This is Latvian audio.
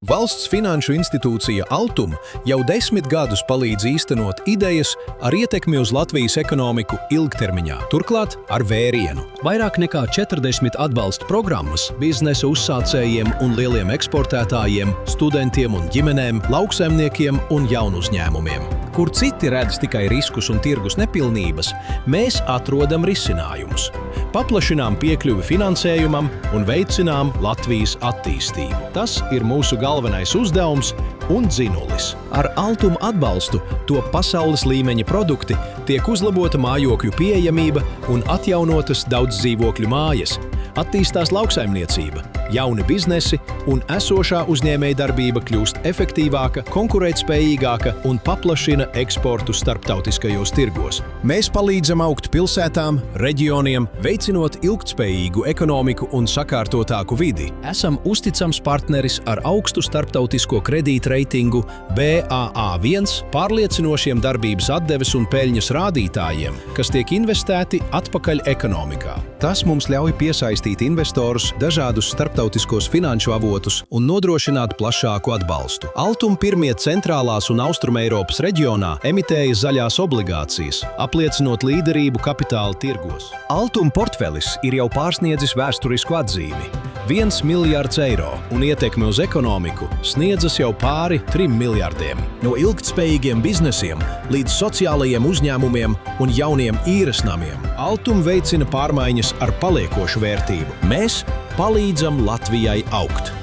Valsts finanšu institūcija Altum jau 10 gadus palīdz īstenot idejas ar ietekmi uz Latvijas ekonomiku ilgtermiņā, turklāt ar vērienu. Vairāk nekā 40 atbalsta programmas biznesa uzsācējiem un lieliem eksportētājiem, studentiem un ģimenēm, lauksaimniekiem un jaunuzņēmumiem. Kur citi redz tikai riskus un tirgus nepilnības, mēs atrodam risinājumus. Paplašinām piekļuvi finansējumam un veicinām Latvijas attīstību. Tas ir mūsu galvenais uzdevums un dzinulis. Ar Altum atbalstu top pasaules līmeņa produkti, tiek uzlabota mājokļu pieejamība un atjaunotas daudz dzīvokļu mājas. Attīstās lauksaimniecība, jauni biznesi un esošā uzņēmējdarbība kļūst efektīvāka, konkurētspējīgāka un paplašina eksportu starptautiskajos tirgos. Mēs palīdzam augt pilsētām, reģioniem, veicinot ilgtspējīgu ekonomiku un sakārtotāku vidi. Esam uzticams partneris ar augstu starptautisko kredītreitingu BAA1, pārliecinošiem darbības atdeves un peļņas rādītājiem, kas tiek investēti atpakaļ ekonomikā. Tas mums ļauj piesaistīt investorus, dažādus starptautiskos finanšu avotus un nodrošināt plašāku atbalstu. Altum pirmie centrālās un Austrumeiropas reģionā emitēja zaļās obligācijas, apliecinot līderību kapitāla tirgos. Altum portfelis ir jau pārsniedzis vēsturisku atzīmi – 1 miljards eiro un ietekme uz ekonomiku sniedzas jau pāri 3 miljardiem. No ilgtspējīgiem biznesiem līdz sociālajiem uzņēmumiem un jauniem īres namiem. Altum veicina pārmaiņas ar paliekošu vērtību. Mēs palīdzam Latvijai augt.